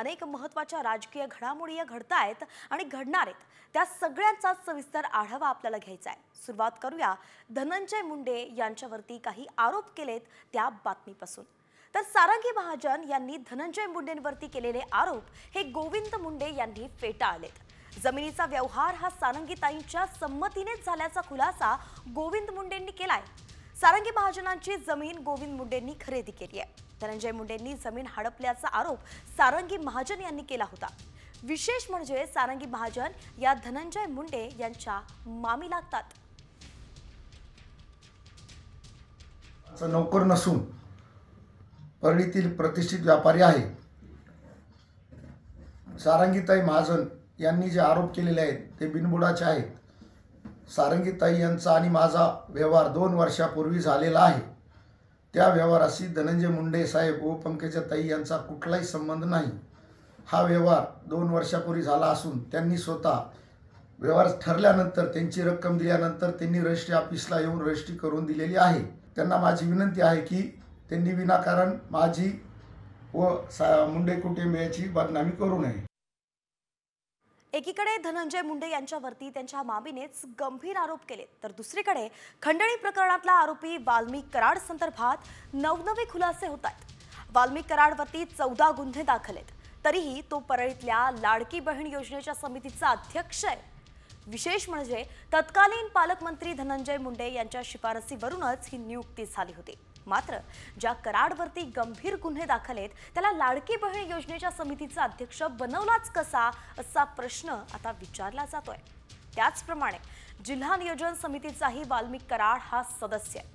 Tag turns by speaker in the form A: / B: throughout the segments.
A: अनेक महत्त्वाच्या राजकीय घडामोडी घडतायत आणि घडणार आहेत त्या सगळ्यांचा सविस्तर आढावा आपल्याला घ्यायचा आहे। सुरुवात करूया धनंजय मुंडे यांच्यावरती काही आरोप केलेत त्या बातमीपासून। तर सारंगी महाजन यांनी धनंजय मुंडेंवरती केलेले आरोप हे गोविंद मुंडे यांनी फेटाळलेत। जमिनीचा व्यवहार हा सारंगीताईंच्या संमतीनेच झाल्याचा खुलासा गोविंद मुंडेंनी केलाय। सारंगी महाजनांची जमीन गोविंद मुंडेंनी खरेदी केली आहे। धनंजय मुंडेंनी जमीन हडपल्याचा आरोप सारंगी महाजन यांनी केला होता। विशेष म्हणजे सारंगी महाजन या धनंजय मुंडे यांच्या मामी लागतात।
B: नोकर नसून परळीतील प्रतिष्ठित व्यापारी आहे। सारंगीताई महाजन यांनी जे आरोप केलेले आहेत ते बिनबुडाचे आहेत। सारंगीताई यांचा आणि माझा व्यवहार 2 वर्षापूर्वी झालेला आहे। त्या व्यवहाराशी धनंजय मुंडे साहेब व पंकजाताई यांचा कुठलाही संबंध नाही। हा व्यवहार 2 वर्षापूर्वी झाला असून त्यांनी स्वतः व्यवहार ठरल्यानंतर त्यांची रक्कम दिल्यानंतर त्यांनी रजिस्ट्री ऑफिसला येऊन रजिस्ट्री करून दिलेली आहे। त्यांना माझी विनंती आहे की त्यांनी विनाकारण माझी व मुंडे कुटुंबियाची बदनामी करू नये।
A: एकीकडे धनंजय मुंडे यांच्यावरती त्यांच्या मामीनेच गंभीर आरोप केले, तर दुसरीकडे खंडणी प्रकरणातला आरोपी वाल्मिक कराड संदर्भात नवनवे खुलासे होत आहेत। वाल्मिक कराडवरती 14 गुन्हे दाखल आहेत, तरीही तो परळीतल्या लाडकी बहीण योजनेच्या समितीचा अध्यक्ष आहे। विशेष म्हणजे तत्कालीन पालकमंत्री धनंजय मुंडे यांच्या शिफारसीवरूनच ही नियुक्ती झाली होती। मात्र ज्या कराडवरती गंभीर गुन्हे दाखल आहेत त्याला लाडकी बहीण योजनेच्या समितीचा अध्यक्ष बनवलाच कसा असा प्रश्न आता विचारला जातोय। त्याचप्रमाणे जिल्हा नियोजन समितीचाही वाल्मिक कराड हा सदस्य आहे।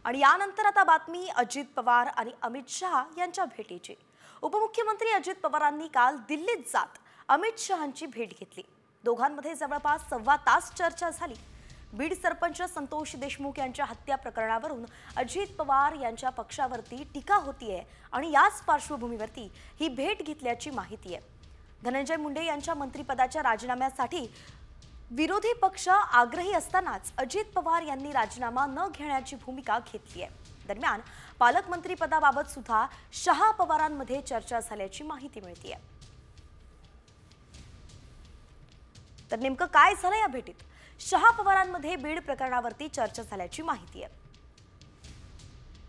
A: आणि यानंतर आता बातमी अजित पवार आणि अमित शहा यांच्या भेटीची। उपमुख्यमंत्री अजित पवारांनी काल दिल्लीत जात अमित शहांची भेट घेतली। दोघांमध्ये जवळपास 1.25 तास चर्चा झाली। बीड सरपंच संतोष देशमुख यांच्या हत्या प्रकरणावरून अजित पवार यांच्या पक्षावरती टीका होतीये आणि याच पार्श्वभूमीवरती ही भेट घेतल्याची माहिती आहे। धनंजय मुंडे यांच्या मंत्रिपदाच्या राजीनाम्यासाठी विरोधी पक्ष आग्रही असतानाच अजित पवार यांनी राजीनामा न घेण्याची भूमिका घेतली आहे। दरम्यान पालकमंत्रीपदाबाबत सुद्धा शहा पवारांमध्ये चर्चा झाल्याची माहिती मिळते आहे। तर नेमकं काय झालं या भेटीत? शहा पवारांमध्ये बीड प्रकरणावरती चर्चा झाल्याची माहिती आहे।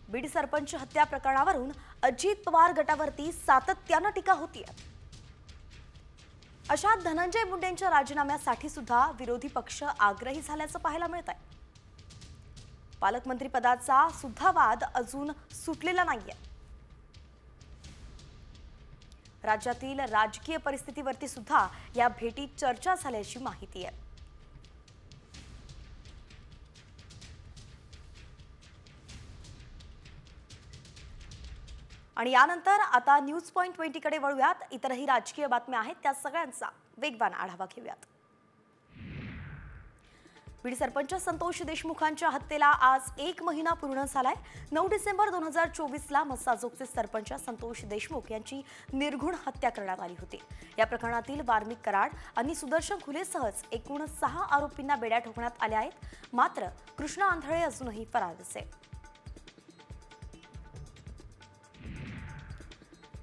A: बीड सरपंच हत्या प्रकरणावरून अजित पवार गटावरती सातत्याने टीका होतीये। अशा धनंजय मुंडेंच्या राजीनाम्यासाठी सुद्धा विरोधी पक्ष आग्रही झाल्याचं पाहायला मिळत आहे। पालकमंत्रीपदाचा सुद्धा वाद अजून सुटलेला नाहीये। राज्यातील राजकीय परिस्थितीवरती सुद्धा या भेटीत चर्चा झाल्याची माहिती आहे। आणि यानंतर आता न्यूज पॉइंट 20 कडे वळूयात। इतरही राजकीय बातम्या आहेत त्या सगळ्यांचा वेगवान आढावा घेऊयात। बीड सरपंच संतोष देशमुखांच्या हत्येला आज 1 महिना पूर्ण झालाय। 9 डिसेंबर 2024 ला मस्साजोगचे सरपंच संतोष देशमुख यांची निर्घुण हत्या करण्यात आली होती। या प्रकरणातील वाल्मिक कराड आणि सुदर्शन खुलेसहच एकूण 6 आरोपींना बेड्या ठोकण्यात आल्या आहेत। मात्र कृष्णा आंधळे अजूनही फरारच आहे।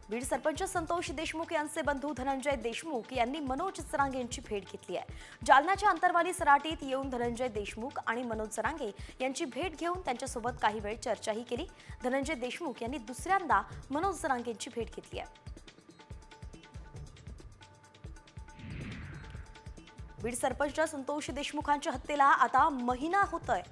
A: बीड सरपंच संतोष देशमुख यांचे बंधू धनंजय देशमुख यांनी मनोज जरांगे यांची भेट घेतली आहे। जालन्याच्या अंतरवाली सराटीत येऊन धनंजय देशमुख आणि मनोज जरांगे यांची भेट घेऊन त्यांच्यासोबत काही वेळ चर्चाही केली। धनंजय देशमुख यांनी दुसऱ्यांदा मनोज जरांगे यांची भेट घेतली आहे। बीड सरपंच संतोष देशमुखांच्या हत्येला आता महिना होतोय।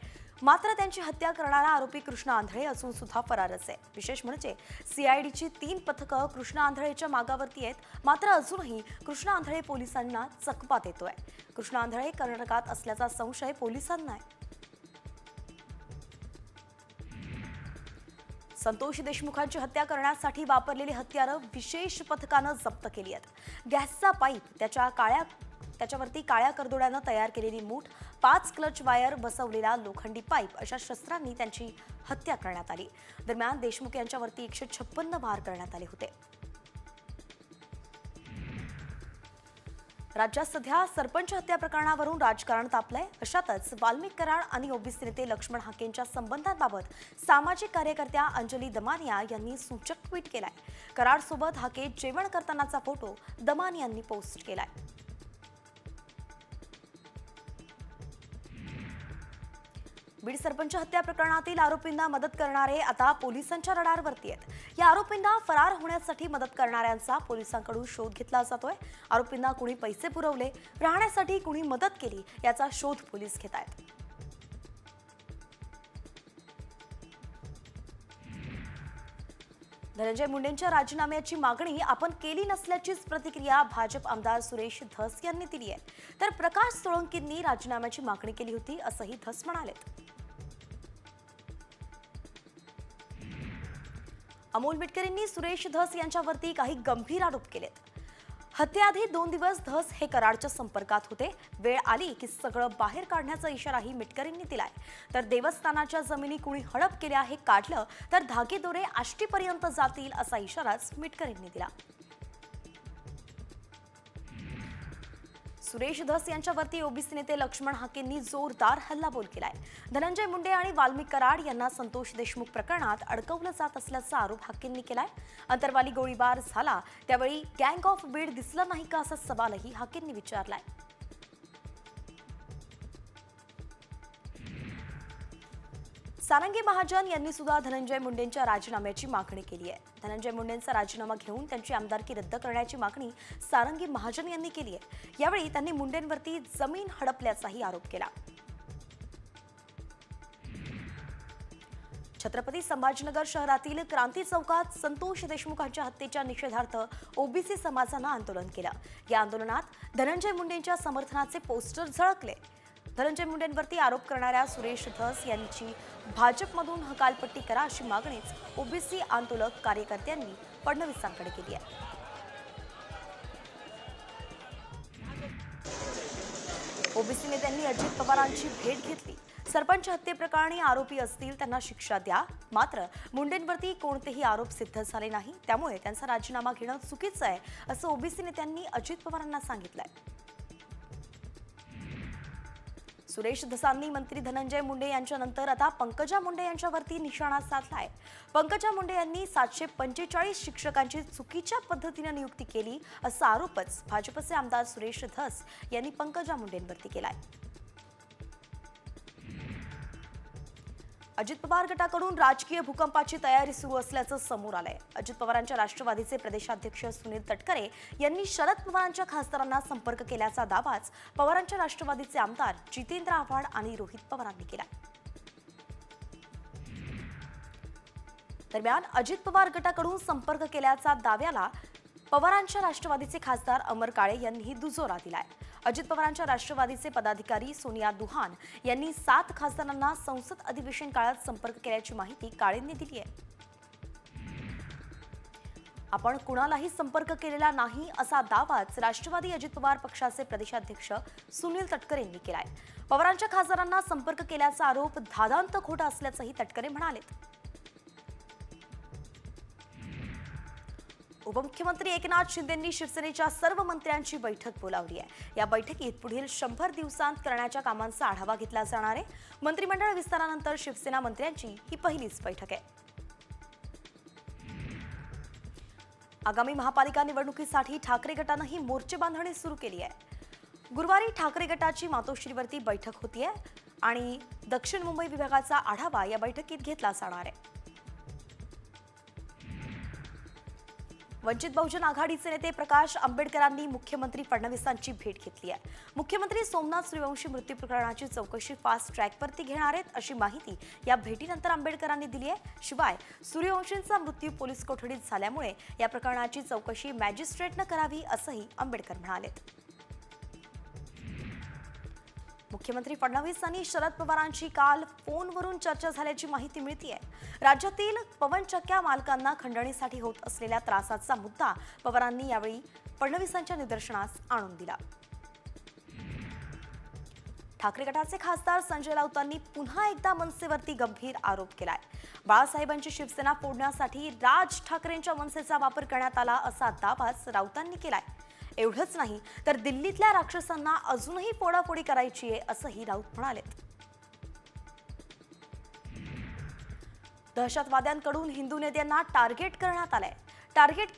A: मात्र त्यांची हत्या करणारा आरोपी कृष्णा आंधळे अजून सुद्धा फरारच आहे। विशेष म्हणजे सीआयडीची 3 पथकं कृष्णा आंधळेच्या मागावरती आहेत। मात्र अजूनही कृष्णा आंधळे पोलिसांना चकपा देतोय। कृष्णा आंधळे कर्नाटकात असल्याचा संशय पोलिसांना आहे। संतोष देशमुखांची हत्या करण्यासाठी वापरलेली हत्यारं विशेष पथकानं जप्त केली आहेत। गॅसचा पाईप, त्याच्यावरती काळ्या करदोड्यानं तयार केलेली मूठ, 5 क्लच वायर बसवलेला लोखंडी पाईप अशा शस्त्रांनी त्यांची हत्या करण्यात आली। दरम्यान देशमुख यांच्यावरती 156 वार करण्यात आले होते। राज्यात सध्या सरपंच हत्या प्रकरणावरून राजकारण तापलंय. अशातच वाल्मिक कराड आणि ओबीसी नेते लक्ष्मण हाकेंच्या संबंधांबाबत सामाजिक कार्यकर्त्या अंजली दमानिया यांनी सूचक ट्विट केलाय. कराड सोबत हाके जेवण करतानाचा फोटो दमानिया यांनी पोस्ट केलाय. बीड सरपंच हत्या प्रकरणातील आरोपींना मदत करणारे आता पोलिसांच्या रडारवरती आहेत. या आरोपींना फरार होण्यासाठी मदत करणाऱ्यांचा पोलिसांकडून शोध घेतला जातोय. आरोपींना कुणी पैसे पुरवले, राहण्यासाठी कुणी मदत केली याचा शोध पोलीस घेत आहेत. धनंजय मुंडेंच्या राजीनाम्याची मागणी आपण केली नसल्याचीच प्रतिक्रिया भाजप आमदार सुरेश धस यांनी दिली आहे. तर प्रकाश सोळंकींनी राजीनाम्याची मागणी केली होती असंही धस म्हणाले. अमोल मिटकरींनी सुरेश धस यांच्यावरती काही गंभीर आरोप केलेत. हत्येआधी 2 दिवस धस हे कराडच्या संपर्कात होते. वेळ आली की सगळं बाहेर काढण्याचा इशाराही मिटकरींनी दिलाय. तर देवस्थानाच्या जमिनी कुणी हडप केल्या हे काढलं तर धागेदोरे आष्टीपर्यंत जातील असा इशाराच मिटकरींनी दिला. सुरेश धस यांच्यावरती ओबीसी नेते लक्ष्मण हाकेंनी जोरदार हल्लाबोल केलाय. धनंजय मुंडे आणि वाल्मिक कराड यांना संतोष देशमुख प्रकरणात अडकवलं जात असल्याचा आरोप हाकेंनी केलाय. अंतरवाली गोळीबार झाला त्यावेळी गँग ऑफ बीड दिसलं नाही का असा सवालही हाकेंनी विचारलाय. सारंगी महाजन यांनी सुद्धा धनंजय मुंडेंच्या राजीनाम्याची मागणी केली आहे. धनंजय मुंडेंचा राजीनामा घेऊन त्यांची आमदारकी रद्द करण्याची मागणी सारंगी महाजन यांनी केली आहे. यावेळी त्यांनी मुंडेंवरती जमीन हडपल्याचाही आरोप केला. छत्रपती संभाजीनगर शहरातील क्रांती चौकात संतोष देशमुखांच्या हत्येच्या निषेधार्थ ओबीसी समाजानं आंदोलन केलं. या आंदोलनात धनंजय मुंडेंच्या समर्थनाचे पोस्टर झळकले. धनंजय मुंडेंवरती आरोप करणाऱ्या सुरेश धस यांची भाजपमधून हकालपट्टी करा अशी मागणीच ओबीसी आंदोलक कार्यकर्त्यांनी फडणवीसांकडे केली आहे. ओबीसी नेत्यांनी अजित पवारांची भेट घेतली. सरपंच हत्येप्रकरणी आरोपी असतील त्यांना शिक्षा द्या, मात्र मुंडेंवरती कोणतेही आरोप सिद्ध झाले नाही, त्यामुळे त्यांचा राजीनामा घेणं चुकीचं आहे असं ओबीसी नेत्यांनी अजित पवारांना सांगितलंय. सुरेश धसांनी मंत्री धनंजय मुंडे यांच्यानंतर आता पंकजा मुंडे यांच्यावरती निशाणा साधलाय. पंकजा मुंडे यांनी 745 शिक्षकांची चुकीच्या पद्धतीने नियुक्ती केली असा आरोपच भाजपचे आमदार सुरेश धस यांनी पंकजा मुंडेंवरती केलाय. अजित पवार गटाकडून राजकीय भूकंपाची तयारी सुरू असल्याचं समोर आलंय. अजित पवारांच्या राष्ट्रवादीचे प्रदेशाध्यक्ष सुनील तटकरे यांनी शरद पवारांच्या खासदारांना संपर्क केल्याचा दावाच पवारांच्या राष्ट्रवादीचे आमदार जितेंद्र आव्हाड आणि रोहित पवारांनी केला. दरम्यान अजित पवार गटाकडून संपर्क केल्याचा दाव्याला पवारांच्या राष्ट्रवादीचे खासदार अमर काळे यांनीही दुजोरा दिलाय. अजित पवारांच्या राष्ट्रवादीचे पदाधिकारी सोनिया दुहान यांनी 7 खासदारांना संसद अधिवेशन काळात संपर्क केल्याची माहिती काळेंनी दिली आहे. आपण कुणालाही संपर्क केलेला नाही असा दावाच राष्ट्रवादी अजित पवार पक्षाचे प्रदेशाध्यक्ष सुनील तटकरे यांनी केलाय. पवारांच्या खासदारांना संपर्क केल्याचा आरोप धादांत खोटा असल्याचंही तटकरे म्हणाले. उपमुख्यमंत्री एकनाथ शिंदेंनी शिवसेनेच्या सर्व मंत्र्यांची बैठक बोलावली आहे. या बैठकीत पुढील 100 दिवसांत करण्याच्या कामांचा आढावा घेतला जाणार आहे. मंत्रिमंडळ विस्तारानंतर शिवसेना मंत्र्यांची ही पहिलीच बैठक आहे. आगामी महापालिका निवडणुकीसाठी ठाकरे गटानंही मोर्चे बांधणी सुरू केली आहे. गुरुवारी ठाकरे गटाची मातोश्रीवरती बैठक होतीये आणि दक्षिण मुंबई विभागाचा आढावा या बैठकीत घेतला जाणार आहे. वंचित बहुजन आघाडीचे नेते प्रकाश आंबेडकरांनी मुख्यमंत्री फडणवीसांची भेट घेतली आहे. मुख्यमंत्री सोमनाथ सूर्यवंशी मृत्यू प्रकरणाची चौकशी फास्ट ट्रॅकवरती घेणार आहेत अशी माहिती या भेटीनंतर आंबेडकरांनी दिली आहे. शिवाय सूर्यवंशींचा मृत्यू पोलीस कोठडीत झाल्यामुळे या प्रकरणाची चौकशी मॅजिस्ट्रेटनं करावी असंही आंबेडकर म्हणाले. मुख्यमंत्री फडणवीस आणि शरद पवारांची काल फोनवरून चर्चा झाल्याची माहिती मिळतेय. राज्यातील पवनचक्क्या मालकांना खंडणीसाठी होत असलेल्या त्रासाचा मुद्दा पवारांनी यावेळी फडणवीसांच्या निदर्शनास आणून दिला. ठाकरे गटाचे खासदार संजय राऊतांनी पुन्हा एकदा मनसेवरती गंभीर आरोप केलाय. बाळासाहेबांची शिवसेना फोडण्यासाठी राज ठाकरेंच्या मनसेचा वापर करण्यात आला असा दावाच राऊतांनी केलाय. एवढंच नाही तर दिल्लीतल्या राक्षसांना अजूनही फोडाफोडी करायची आहे असंही राऊत म्हणाले. दहशतवाद्यांकडून हिंदू नेत्यांना टार्गेट करण्यात आलंय. टार्गेट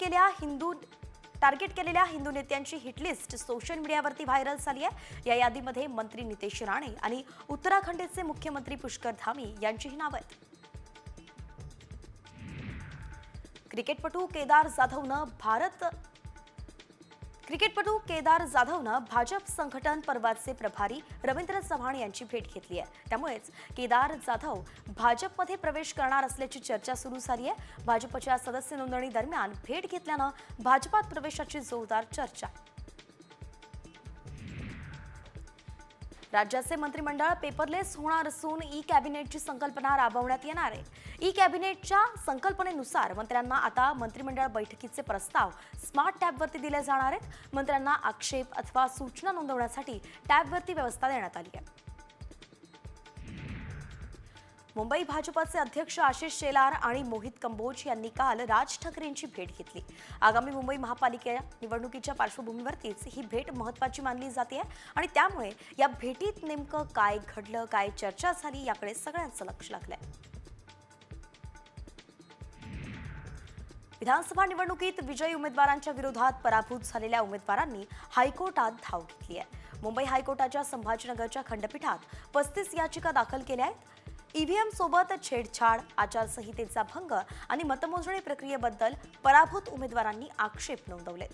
A: केलेल्या हिंदू नेत्यांची हिटलिस्ट सोशल मीडियावरती व्हायरल झाली आहे. या यादीमध्ये मंत्री नितेश राणे आणि उत्तराखंडचे मुख्यमंत्री पुष्कर धामी यांचीही नावं आहेत. क्रिकेटपटू केदार जाधवनं भाजप संघटन पर्वाचे प्रभारी रवींद्र चव्हाण यांची भेट घेतली आहे. त्यामुळेच केदार जाधव भाजपमध्ये प्रवेश करणार असल्याची चर्चा सुरू झाली आहे. भाजपच्या सदस्य नोंदणी दरम्यान भेट घेतल्यानं भाजपात प्रवेशाची जोरदार चर्चा. राज्याचे मंत्रिमंडळ पेपरलेस होणार असून ई कॅबिनेटची संकल्पना राबवण्यात येणार आहे. ई कॅबिनेटच्या संकल्पनेनुसार मंत्र्यांना आता मंत्रिमंडळ बैठकीचे प्रस्ताव स्मार्ट टॅबवरती दिले जाणार आहेत. मंत्र्यांना आक्षेप अथवा सूचना नोंदवण्यासाठी टॅबवरती व्यवस्था देण्यात आली आहे. मुंबई भाजपचे अध्यक्ष आशिष शेलार आणि मोहित कंबोज यांनी काल राज ठाकरेंची भेट घेतली. आगामी मुंबई महापालिका निवडणुकीच्या पार्श्वभूमीवरतीच ही भेट महत्त्वाची मानली जाते आणि त्यामुळे या भेटीत नेमकं काय घडलं, काय चर्चा झाली याकडे सगळ्यांचं लक्ष लागलंय. विधानसभा निवडणुकीत विजयी उमेदवारांच्या विरोधात पराभूत झालेल्या उमेदवारांनी हायकोर्टात धाव घेतली आहे. मुंबई हायकोर्टाच्या संभाजीनगरच्या खंडपीठात 35 याचिका दाखल केल्या आहेत. ईव्हीएम सोबत छेडछाड, आचारसंहितेचा भंग आणि मतमोजणी प्रक्रियेबद्दल पराभूत उमेदवारांनी आक्षेप नोंदवलेत.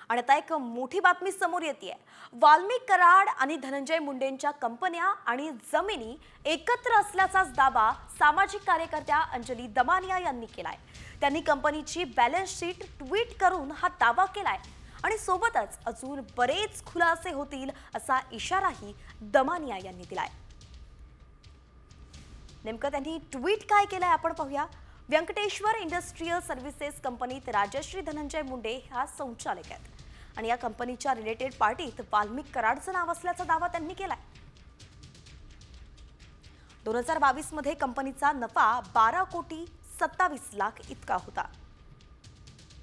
A: आणि आता एक मोठी बातमी समोर येते. वाल्मिक कराड आणि धनंजय मुंडेंच्या कंपन्या आणि जमिनी एकत्र असल्याचाच दावा सामाजिक कार्यकर्त्या अंजली दमानिया यांनी केलाय. त्यांनी कंपनीची बॅलन्स शीट ट्विट करून हा दावा केलाय आणि सोबतच अजून बरेच खुलासे होतील असा इशाराही दमानिया यांनी दिलाय. नेमकं त्यांनी ट्विट काय केलंय आपण पाहूया. व्यंकटेश्वर इंडस्ट्रियल सर्व्हिसेस कंपनीत राजश्री धनंजय मुंडे ह्या संचालक आहेत आणि या कंपनीच्या रिलेटेड पार्टीत वाल्मिक कराडचं नाव असल्याचा दावा त्यांनी केलाय. 2022 मध्ये कंपनीचा नफा 12,27,00,000 इतका होता.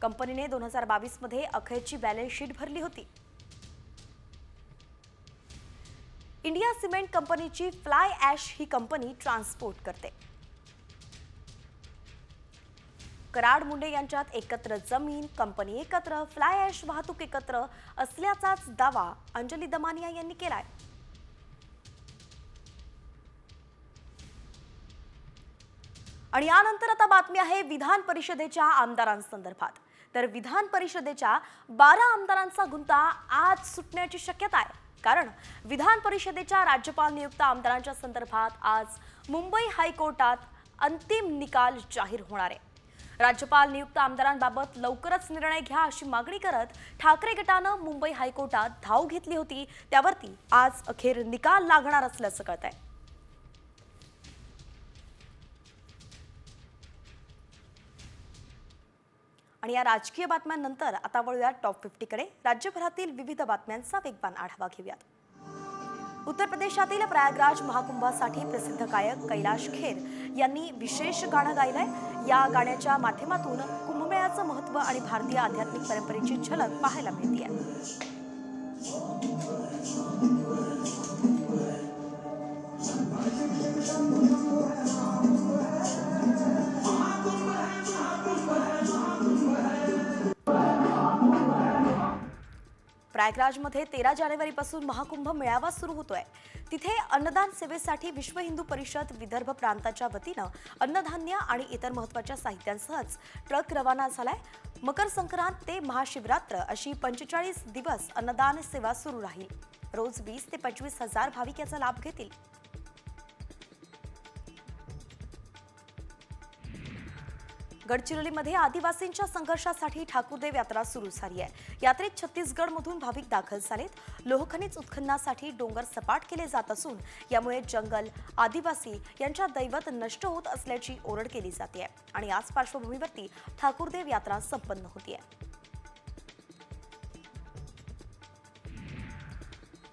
A: कंपनीने 2022 मध्ये अखेरची बॅलन्स शीट भरली होती. इंडिया सिमेंट कंपनीची फ्लाय ॲश ही कंपनी ट्रान्सपोर्ट करते. कराड मुंडे यांच्यात एकत्र जमीन, कंपनी एकत्र, फ्लाय ॲश वाहतूक एकत्र असल्याचाच दावा अंजली दमानिया यांनी केलाय. आणि यानंतर आता बातमी आहे विधान परिषदेच्या आमदारांसंदर्भात. तर विधान परिषदेच्या 12 आमदारांचा गुंता आज सुटण्याची शक्यता आहे. कारण विधान परिषदेच्या राज्यपाल नियुक्त आमदारांच्या संदर्भात आज मुंबई हायकोर्टात अंतिम निकाल जाहीर होणार आहे. राज्यपाल नियुक्त आमदारांबाबत लवकरच निर्णय घ्या अशी मागणी करत ठाकरे गटानं मुंबई हायकोर्टात धाव घेतली होती. त्यावरती आज अखेर निकाल लागणार असल्याचं कळतंय. आणि या राजकीय बातम्यांनंतर आता वळूया टॉप 50 कडे. राज्यभरातील विविध बातम्यांचा वेगवान आढावा घेऊयात. उत्तर प्रदेशातील प्रयागराज महाकुंभासाठी प्रसिद्ध गायक कैलाश खेर यांनी विशेष गाणं गायलंय. या गाण्याच्या माध्यमातून कुंभमेळ्याचं महत्त्व आणि भारतीय आध्यात्मिक परंपरेची झलक पाहायला मिळते. प्रयागराजमध्ये 13 जानेवारीपासून महाकुंभ मेळावा सुरू होतोय. तिथे अन्नदान सेवेसाठी विश्व हिंदू परिषद विदर्भ प्रांताच्या वतीनं अन्नधान्य आणि इतर महत्त्वाच्या साहित्यांसहच ट्रक रवाना झालाय. मकर संक्रांत ते महाशिवरात्र अशी 45 दिवस अन्नदान सेवा सुरू राहील. रोज 20 ते 25 हजार भाविक याचा लाभ घेतील. गडचिरोलीमध्ये आदिवासींच्या संघर्षासाठी ठाकूरदेव यात्रा सुरू झाली आहे. यात्रेत छत्तीसगडमधून भाविक दाखल झालेत. लोहखनिज उत्खननासाठी डोंगर सपाट केले जात असून यामुळे जंगल, आदिवासी यांच्या दैवत नष्ट होत असल्याची ओरड केली जाते आणि याच पार्श्वभूमीवरती ठाकूरदेव यात्रा संपन्न होतीये.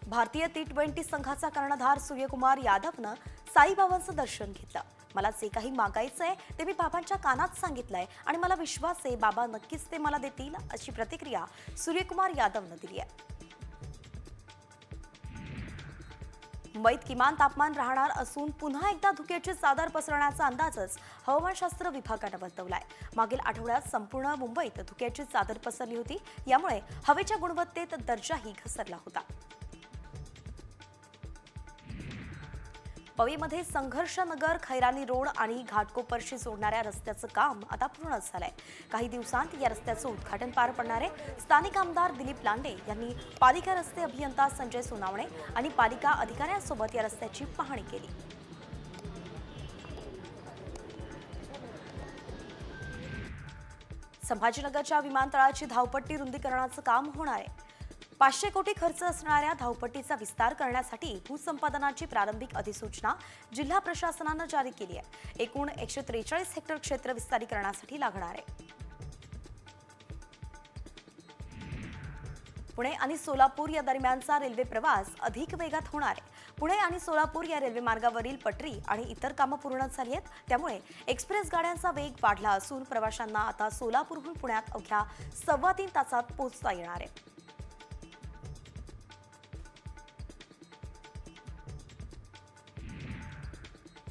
A: भारतीय T20 संघाचा कर्णधार सूर्यकुमार यादवनं साईबाबांचं दर्शन घेतलं. मला जे काही मागायचंय ते मी बाबांच्या कानात सांगितलंय आणि मला विश्वास आहे बाबा नक्कीच ते मला देतील, अशी प्रतिक्रिया सूर्यकुमार यादवनं दिली आहे. मुंबईत किमान तापमान राहणार असून पुन्हा एकदा धुक्याची चादर पसरण्याचा अंदाजच हवामानशास्त्र विभागानं वर्तवलाय. मागील आठवड्यात संपूर्ण मुंबईत धुक्याची चादर पसरली होती. यामुळे हवेच्या गुणवत्तेत दर्जाही घसरला होता. पवईमध्ये संघर्षनगर, खैरानी रोड आणि घाटकोपरशी जोडणाऱ्या रस्त्याचं काम आता पूर्ण झालंय. काही दिवसांत या रस्त्याचं उद्घाटन पार पडणार आहे. स्थानिक आमदार दिलीप लांडे यांनी पालिका रस्ते अभियंता संजय सोनावणे आणि पालिका अधिकाऱ्यांसोबत या रस्त्याची पाहणी केली. संभाजीनगरच्या विमानतळाची धावपट्टी रुंदीकरणाचं काम होणार आहे. 500 कोटी खर्च असणाऱ्या धावपट्टीचा विस्तार करण्यासाठी भूसंपादनाची प्रारंभिक अधिसूचना जिल्हा प्रशासनानं जारी केली आहे. एकूण 143 हेक्टर क्षेत्र विस्तारीकरणासाठी लागणार आहे. पुणे आणि सोलापूर या दरम्यानचा रेल्वे प्रवास अधिक वेगात होणार आहे. पुणे आणि सोलापूर या रेल्वे मार्गावरील पटरी आणि इतर कामं पूर्ण झाली आहेत. त्यामुळे एक्सप्रेस गाड्यांचा वेग वाढला असून प्रवाशांना आता सोलापूरहून पुण्यात अवघ्या 3.25 तासात पोहोचता येणार आहे.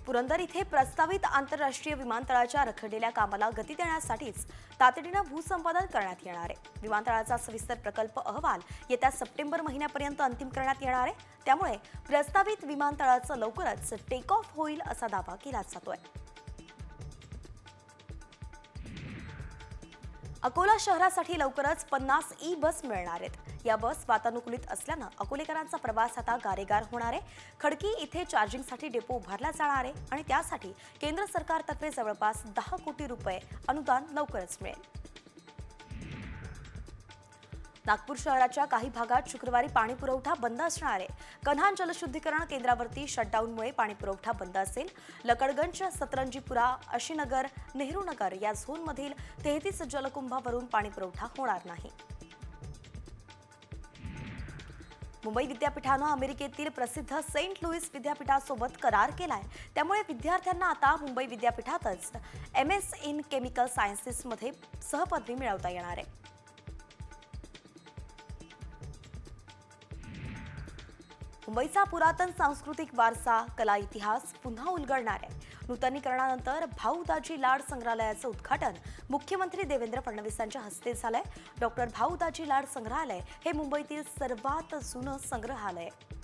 A: पुरंदर इथे प्रस्तावित आंतरराष्ट्रीय विमानतळाच्या रखडलेल्या कामाला गती देण्यासाठीच तातडीनं भूसंपादन करण्यात येणार आहे. विमानतळाचा सविस्तर प्रकल्प अहवाल येत्या सप्टेंबर महिन्यापर्यंत अंतिम करण्यात येणार आहे. त्यामुळे प्रस्तावित विमानतळाचं लवकरच टेक ऑफ होईल असा दावा केला जातोय. अकोला शहरासाठी लवकरच 50 ई बस मिळणार आहेत. या बस वातानुकूलित असल्यानं अकोलेकरांचा प्रवास आता गारेगार होणार आहे. खडकी इथे चार्जिंगसाठी डेपो उभारला जाणार आहे आणि त्यासाठी केंद्र सरकारतर्फे जवळपास 10 कोटी रुपये अनुदान लवकरच मिळेल. नागपूर शहराच्या काही भागात शुक्रवारी पाणी पुरवठा बंद असणार आहे. कन्हान जलशुद्धीकरण केंद्रावरती शटडाऊनमुळे पाणी पुरवठा बंद असेल. लकडगंज, सतरंजीपुरा, अशीनगर, नेहरूनगर या झोनमधील 33 जलकुंभावरून पाणी पुरवठा होणार नाही. मुंबई विद्यापीठानं अमेरिकेतील प्रसिद्ध सेंट लुईस विद्यापीठासोबत करार केलाय. त्यामुळे विद्यार्थ्यांना आता मुंबई विद्यापीठातच MS इन केमिकल सायन्सेसमध्ये सहपदवी मिळवता येणार आहे. मुंबईचा पुरातन सांस्कृतिक वारसा, कला, इतिहास पुन्हा उलगडणार आहे. नूतनीकरणानंतर भाऊ दाजी लाड संग्रहालयाचं उद्घाटन मुख्यमंत्री देवेंद्र फडणवीसांच्या हस्ते झालंय. डॉक्टर भाऊ दाजी लाड संग्रहालय हे मुंबईतील सर्वात जुनं संग्रहालय आहे.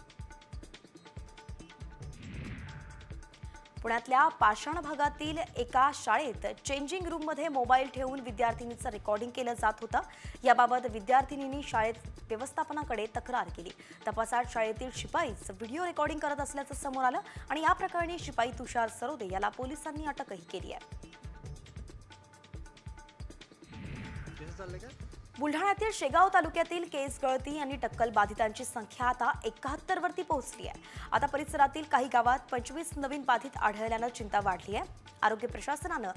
A: पुण्यातल्या पाषाण भागातील एका शाळेत चेंजिंग रूममध्ये मोबाईल ठेवून विद्यार्थिनीचं रेकॉर्डिंग केलं जात होतं. याबाबत विद्यार्थिनींनी शाळेत व्यवस्थापनाकडे तक्रार केली. तपासात शाळेतील शिपाईच व्हिडिओ रेकॉर्डिंग करत असल्याचं समोर आलं आणि या प्रकरणी शिपाई तुषार सरोदे याला पोलिसांनी अटकही केली आहे. बुलढाण्यातील शेगाव तालुक्यातील केस गळती आणि टक्कल बाधितांची संख्या आता 71 वरती पोहोचली आहे. आता परिसरातील काही गावात 25 नवीन बाधित आढळल्यानं चिंता वाढली आहे. आरोग्य प्रशासनानं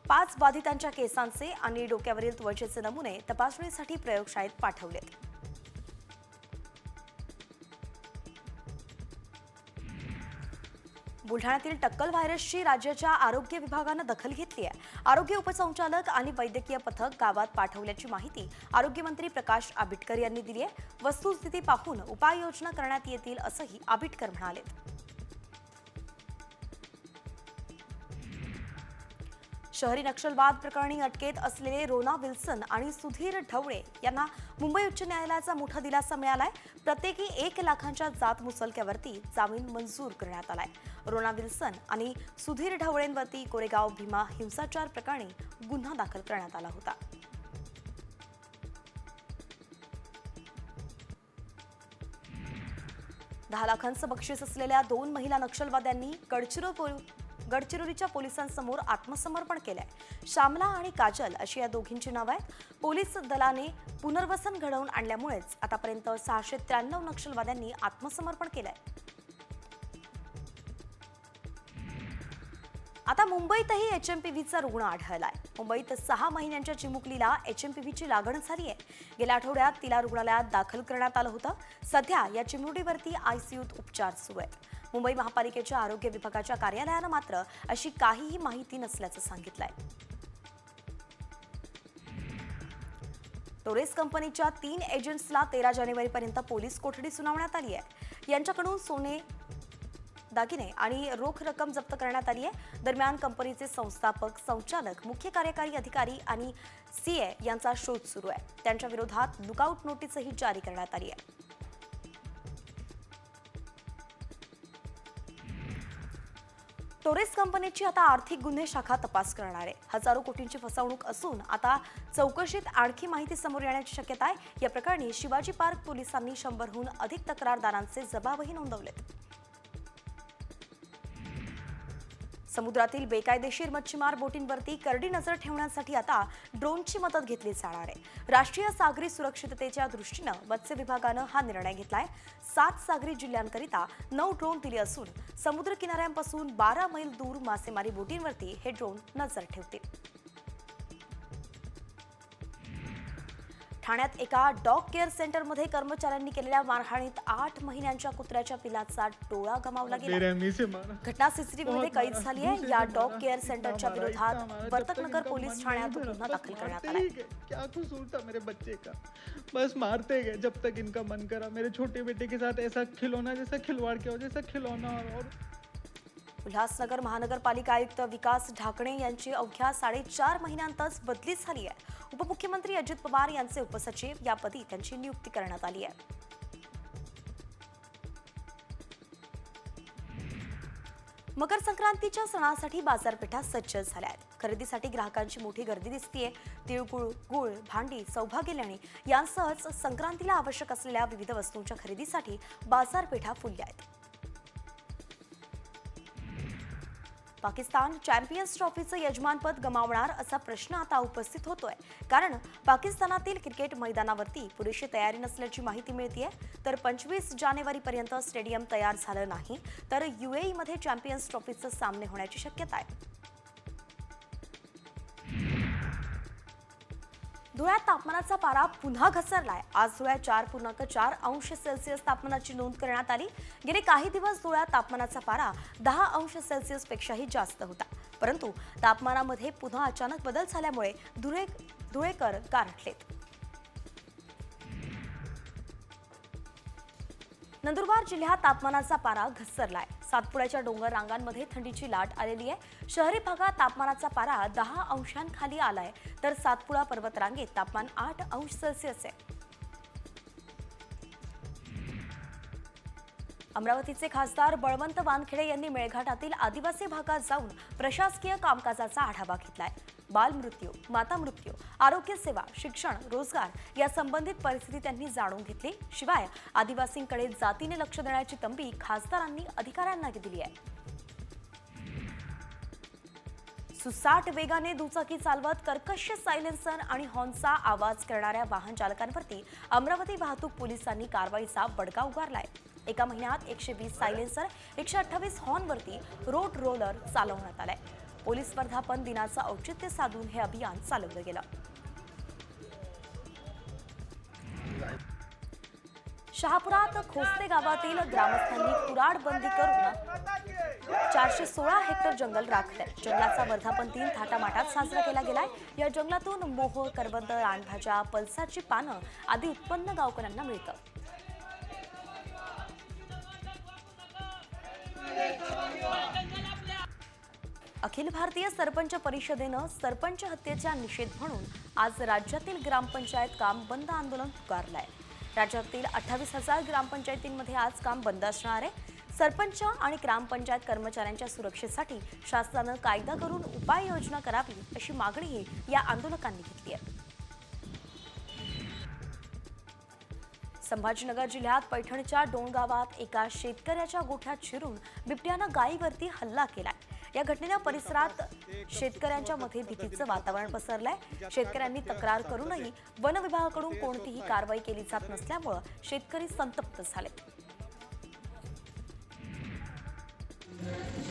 A: 5 बाधितांच्या केसांचे आणि डोक्यावरील त्वचेचे नमुने तपासणीसाठी प्रयोगशाळेत पाठवलेत. बुलढाण्यातील टक्कल व्हायरसची राज्याच्या आरोग्य विभागानं दखल घेतली आहे. आरोग्य उपसंचालक आणि वैद्यकीय पथक गावात पाठवल्याची माहिती आरोग्यमंत्री प्रकाश आबिटकर यांनी दिली आहे. वस्तुस्थिती पाहून उपाययोजना करण्यात येतील असंही आबिटकर म्हणाले. शहरी नक्षलवाद प्रकरणी अटकेत असलेले रोना विल्सन आणि सुधीर ढवळे यांना मुंबई उच्च न्यायालयाचा मोठा दिलासा मिळालाय. प्रत्येकी 1 लाखांच्या जात मुचलक्यावरती जामीन मंजूर करण्यात आलाय. रोना विल्सन आणि सुधीर ढवळेंवरती कोरेगाव भीमा हिंसाचार प्रकरणी गुन्हा दाखल करण्यात आला होता. $10 लाखांचं बक्षीस असलेल्या 2 महिला नक्षलवाद्यांनी गडचिरोलीच्या पोलिसांसमोर आत्मसमर्पण केलंय. श्यामला आणि काजल अशी या दोघींची नावं आहेत. पोलीस दलाने पुनर्वसन घडवून आणल्यामुळेच आतापर्यंत 693 नक्षलवाद्यांनी आत्मसमर्पण केलंय. आता मुंबईतही HMPVचा रुग्ण आढळलाय. मुंबईत 6 महिन्यांच्या चिमुकलीला HMPVची लागण झाली आहे. गेल्या आठवड्यात तिला रुग्णालयात दाखल करण्यात आलं होतं. सध्या या चिमुरडीवरती ICUत उपचार सुरू आहेत. मुंबई महापालिकेच्या आरोग्य विभागाच्या कार्यालयानं मात्र अशी काहीही माहिती नसल्याचं सांगितलंय. टोरेस कंपनीच्या 3 एजंट्सला 13 जानेवारीपर्यंत पोलीस कोठडी सुनावण्यात आली आहे. यांच्याकडून सोने, दागिने आणि रोख रक्कम जप्त करण्यात आली आहे. दरम्यान कंपनीचे संस्थापक, संचालक, मुख्य कार्यकारी अधिकारी आणि सीए यांचा शोध सुरू आहे. त्यांच्या विरोधात लुकआउट नोटीसही जारी करण्यात आली आहे. टोरेस कंपनीची आता आर्थिक गुन्हे शाखा तपास करणार आहे. हजारो कोटींची फसवणूक असून आता चौकशीत आणखी माहिती समोर येण्याची शक्यता आहे. या प्रकरणी शिवाजी पार्क पोलिसांनी 100हून अधिक तक्रारदारांचे जबाबही नोंदवलेत. समुद्रातील बेकायदेशीर मच्छीमार बोटींवरती करडी नजर ठेवण्यासाठी आता ड्रोनची मदत घेतली जाणार आहे. राष्ट्रीय सागरी सुरक्षिततेच्या दृष्टीनं मत्स्य विभागानं हा निर्णय घेतलाय. 7 सागरी जिल्ह्यांकरिता 9 ड्रोन दिले असून समुद्र किनाऱ्यांपासून 12 मैल दूर मासेमारी बोटींवरती हे ड्रोन नजर ठेवतील. ठाण्यात एका डॉग केअर सेंटरमध्ये कर्मचाऱ्यांनी केलेल्या मारहाणीत 8 महिन्यांच्या कुत्र्याच्या पिलाचा डोळा गमावला गेला. घटना सीसीटीव्हीमध्ये कैद झाली आहे. या डॉग केअर सेंटरच्या विरोधात वर्तकनगर पोलीस ठाण्यात गुन्हा दाखल करण्यात आला.
C: क्या कसूर था मेरे बच्चे का? बस मारते गए जब तक इनका मन करा. मेरे छोटे बेटे के साथ ऐसा खिलौना, जैसा खिलवाड़ किया, जैसा खिलौना. और
A: उल्हासनगर महानगरपालिका आयुक्त विकास ढाकणे यांची अवघ्या 4.5 महिन्यांतच बदली झाली आहे. उपमुख्यमंत्री अजित पवार यांचे उपसचिव यापदी त्यांची नियुक्ती करण्यात आली आहे. मकर संक्रांतीच्या सणासाठी बाजारपेठा सज्ज झाल्या आहेत. खरेदीसाठी ग्राहकांची मोठी गर्दी दिसतेय. तिळगुळ, गुळ, भांडी, सौभाग्य लेणी यांसहच संक्रांतीला आवश्यक असलेल्या विविध वस्तूंच्या खरेदीसाठी बाजारपेठा फुलल्या आहेत. पाकिस्तान चॅम्पियन्स ट्रॉफीचं यजमानपद गमावणार असा प्रश्न आता उपस्थित होतोय. कारण पाकिस्तानातील क्रिकेट मैदानावरती पुरेशी तयारी नसल्याची माहिती मिळतेय. तर 25 जानेवारीपर्यंत स्टेडियम तयार झालं नाही तर UAEमध्ये चॅम्पियन्स ट्रॉफीचे सामने होण्याची शक्यता आहे. धुळ्यात तापमानाचा पारा पुन्हा घसरलाय. आज धुळ्यात 4.4 अंश सेल्सिअस तापमानाची नोंद करण्यात आली. गेले काही दिवस धुळ्यात तापमानाचा पारा 10 अंश सेल्सिअस पेक्षाही जास्त होता. परंतु तापमानामध्ये पुन्हा अचानक बदल झाल्यामुळे धुळेकर गारठलेत. नंदुरबार जिल्ह्यात तापमानाचा पारा घसरलाय. सातपुड्याच्या डोंगर रांगांमध्ये थंडीची लाट आलेली आहे. शहरी भागात तापमानाचा पारा 10 अंशांखाली आलाय तर सातपुडा पर्वतरांगेत तापमान 8 अंश सेल्सिअस आहे. अमरावतीचे खासदार बळवंत वानखेडे यांनी मेळघाटातील आदिवासी भागात जाऊन प्रशासकीय कामकाजाचा आढावा घेतलाय. बालमृत्यू, मातामृत्यू, आरोग्य सेवा, शिक्षण, रोजगार या संबंधित परिस्थिती त्यांनी जाणून घेतली. शिवाय आदिवासींकडे जातीने लक्ष देण्याची तंबी खासदारांनी अधिकाऱ्यांना दिली आहे. सुसाट वेगाने दुचाकी चालवत कर्कश सायलेन्सर आणि हॉर्नचा आवाज करणाऱ्या वाहन चालकांवरती अमरावती वाहतूक पोलिसांनी कारवाईचा बडगा उगारलाय. एका महिन्यात 120 सायलेन्सर, 128 हॉर्नवरती रोड रोलर चालवण्यात आलाय. पोलीस वर्धापन दिनाचं औचित्य साधून हे अभियान चालवलं गेलं. शहापुरात खोस्ते गावातील ग्रामस्थांनी कुराड बंदी करून 416 हेक्टर जंगल राखलंय. जंगलाचा वर्धापन दिन थाटामाटात साजरा केला गेलाय. या जंगलातून मोह, करवंद, रानभाज्या, पलसाची पानं आदी उत्पन्न गावकऱ्यांना मिळतं. अखिल भारतीय सरपंच परिषदेनं सरपंच हत्येचा निषेध म्हणून आज राज्यातील ग्रामपंचायत काम बंद आंदोलन पुकारलंय. राज्यातील 28,000 ग्रामपंचायतींमध्ये आज काम बंद असणार आहे. सरपंच आणि ग्रामपंचायत कर्मचाऱ्यांच्या सुरक्षेसाठी शासनानं कायदा करून उपाययोजना करावी अशी मागणीही या आंदोलकांनी घेतली आहे. संभाजीनगर जिल्ह्यात पैठणच्या डोणगावात एका शेतकऱ्याच्या गोठ्यात शिरून बिबट्यानं गायीवरती हल्ला केलाय. या घटनेनं परिसरात शेतकऱ्यांच्या मध्ये भीतीचं वातावरण पसरलंय. शेतकऱ्यांनी तक्रार करूनही वन विभागाकडून कोणतीही कारवाई केली जात नसल्यामुळे शेतकरी संतप्त झाले.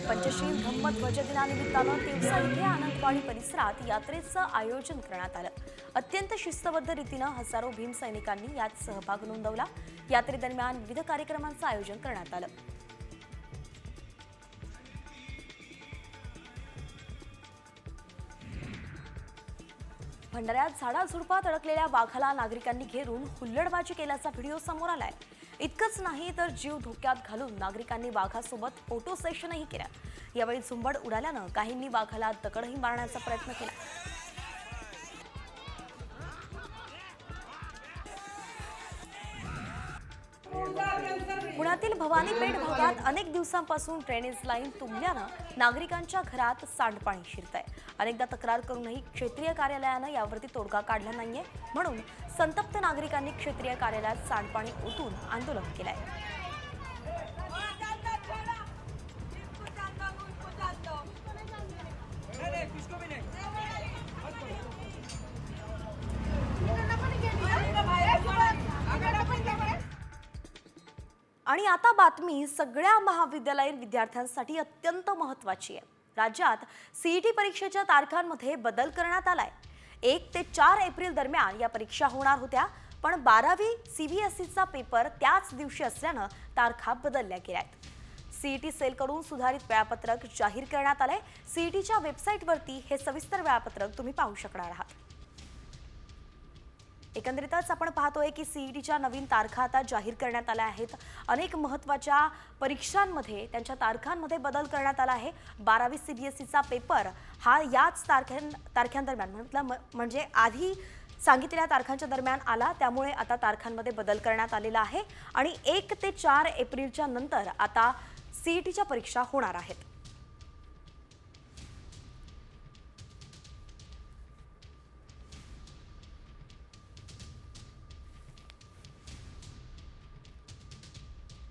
A: पंचशील धम्मध्वज दिनानिमित्तानं तिवसा इथे आनंदवाडी परिसरात यात्रेचं आयोजन करण्यात आलं. अत्यंत शिस्तबद्ध रीतीनं हजारो भीम सैनिकांनी यात सहभाग नोंदवला. यात्रेदरम्यान विविध कार्यक्रमांचं आयोजन करण्यात आलं. भंडाऱ्यात झाडाझुडपात अडकलेल्या वाघाला नागरिकांनी घेरून हुल्लडबाजी केल्याचा व्हिडिओ समोर आलाय. इतकंच नाही तर जीव धोक्यात घालून नागरिकांनी वाघासोबत फोटो सेशनही केलं. यावेळी झुंबड उडाल्यानं काहींनी वाघाला दगडही मारण्याचा प्रयत्न केला. पुण्यातील भवानी पेठ भागात अनेक दिवसांपासून ड्रेनेज लाईन तुंबल्यानं नागरिकांच्या घरात सांडपाणी शिरतंय. अनेकदा तक्रार करूनही क्षेत्रीय कार्यालयानं यावरती तोडगा काढला नाहीये. म्हणून संतप्त नागरिकांनी क्षेत्रीय कार्यालयात सांडपाणी ओतून आंदोलन केलंय. आणि आता बातमी सगळ्या महाविद्यालयीन विद्यार्थ्यांसाठी अत्यंत महत्त्वाची आहे. राज्यात सीईटी परीक्षेच्या तारखांमध्ये बदल करण्यात आलाय. 1 ते 4 एप्रिल दरम्यान या परीक्षा होणार होत्या, पण 12वी CBSEचा पेपर त्याच दिवशी असल्यानं तारखा बदलल्या गेल्यात. सीईटी सेलकडून सुधारित वेळापत्रक जाहीर करण्यात आलंय. सीईटीच्या वेबसाईटवरती हे सविस्तर वेळापत्रक तुम्ही पाहू शकणार आहात. एकंदरीतच आपण पाहतोय की सीईटीच्या नवीन तारखा आता जाहीर करण्यात आल्या आहेत. अनेक महत्त्वाच्या परीक्षांमध्ये त्यांच्या तारखांमध्ये बदल करण्यात आला आहे. 12वी CBSEचा पेपर हा याच तारखांदरम्यान म्हणजे आधी सांगितलेल्या तारखांच्या दरम्यान आला, त्यामुळे आता तारखांमध्ये बदल करण्यात आलेला आहे. आणि 1 ते 4 एप्रिलच्या नंतर आता सीईटीच्या परीक्षा होणार आहेत.